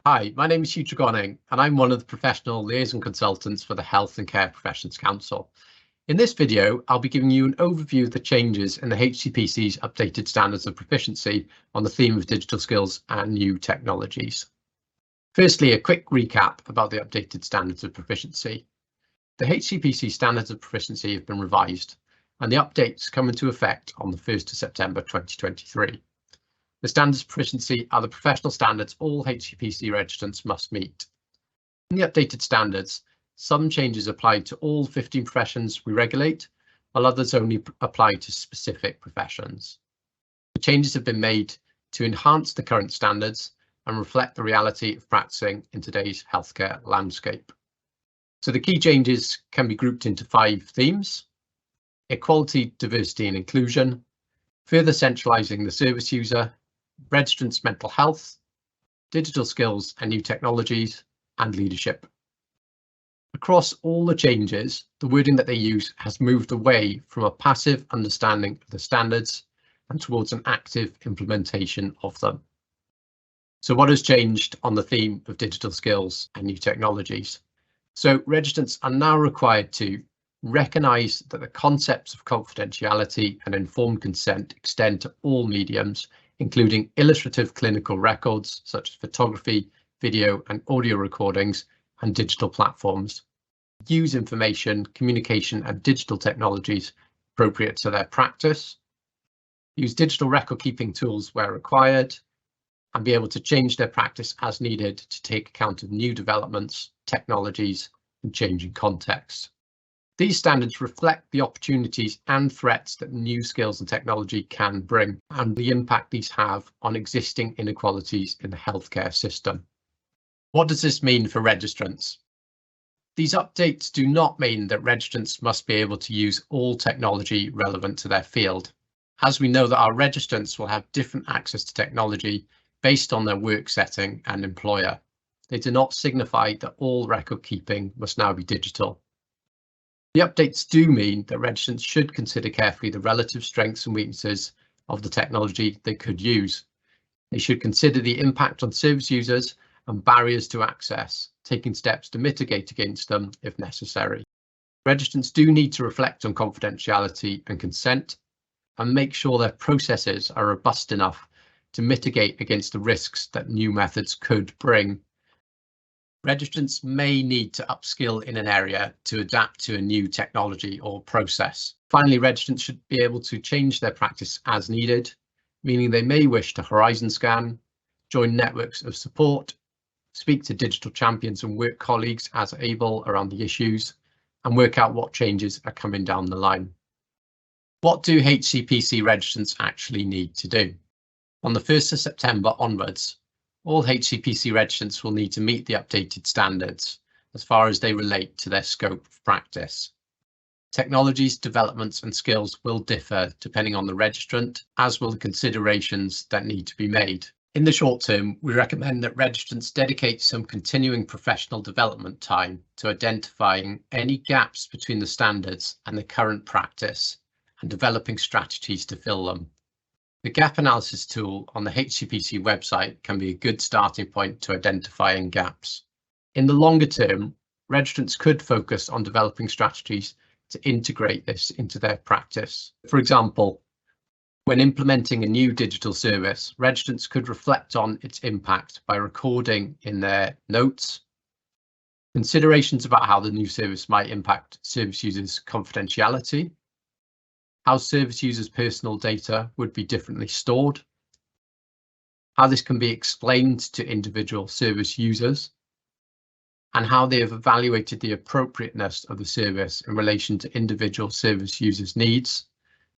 Hi, my name is Hugh Tregoning, and I'm one of the professional liaison consultants for the Health and Care Professions Council. In this video, I'll be giving you an overview of the changes in the HCPC's updated standards of proficiency on the theme of digital skills and new technologies. Firstly, a quick recap about the updated standards of proficiency. The HCPC standards of proficiency have been revised, and the updates come into effect on the 1st of September 2023. The standards of proficiency are the professional standards all HCPC registrants must meet. In the updated standards, some changes apply to all 15 professions we regulate, while others only apply to specific professions. The changes have been made to enhance the current standards and reflect the reality of practicing in today's healthcare landscape. So the key changes can be grouped into 5 themes: equality, diversity and inclusion, further centralising the service user, registrants' mental health, digital skills and new technologies, and leadership. Across all the changes, the wording that they use has moved away from a passive understanding of the standards and towards an active implementation of them. So what has changed on the theme of digital skills and new technologies? So registrants are now required to recognise that the concepts of confidentiality and informed consent extend to all mediums, including illustrative clinical records such as photography, video and audio recordings, and digital platforms. Use information, communication and digital technologies appropriate to their practice. Use digital record keeping tools where required, and be able to change their practice as needed to take account of new developments, technologies and changing contexts. These standards reflect the opportunities and threats that new skills and technology can bring and the impact these have on existing inequalities in the healthcare system. What does this mean for registrants? These updates do not mean that registrants must be able to use all technology relevant to their field, as we know that our registrants will have different access to technology based on their work setting and employer. They do not signify that all record keeping must now be digital. The updates do mean that registrants should consider carefully the relative strengths and weaknesses of the technology they could use. They should consider the impact on service users and barriers to access, taking steps to mitigate against them if necessary. Registrants do need to reflect on confidentiality and consent and make sure their processes are robust enough to mitigate against the risks that new methods could bring. Registrants may need to upskill in an area to adapt to a new technology or process. Finally, registrants should be able to change their practice as needed, meaning they may wish to horizon scan, join networks of support, speak to digital champions and work colleagues as able around the issues, and work out what changes are coming down the line. What do HCPC registrants actually need to do? On the 1st of September onwards, all HCPC registrants will need to meet the updated standards as far as they relate to their scope of practice. Technologies, developments and skills will differ depending on the registrant, as will the considerations that need to be made. In the short term, we recommend that registrants dedicate some continuing professional development time to identifying any gaps between the standards and the current practice and developing strategies to fill them. The gap analysis tool on the HCPC website can be a good starting point to identifying gaps. In the longer term, registrants could focus on developing strategies to integrate this into their practice. For example, when implementing a new digital service, registrants could reflect on its impact by recording in their notes considerations about how the new service might impact service users' confidentiality, how service users' personal data would be differently stored, how this can be explained to individual service users, and how they have evaluated the appropriateness of the service in relation to individual service users' needs,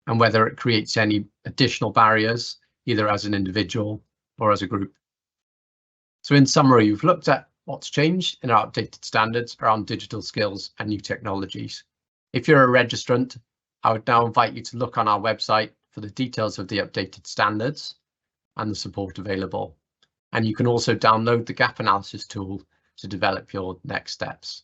and whether it creates any additional barriers, either as an individual or as a group. So in summary, we've looked at what's changed in our updated standards around digital skills and new technologies. If you're a registrant, I would now invite you to look on our website for the details of the updated standards and the support available. And you can also download the gap analysis tool to develop your next steps.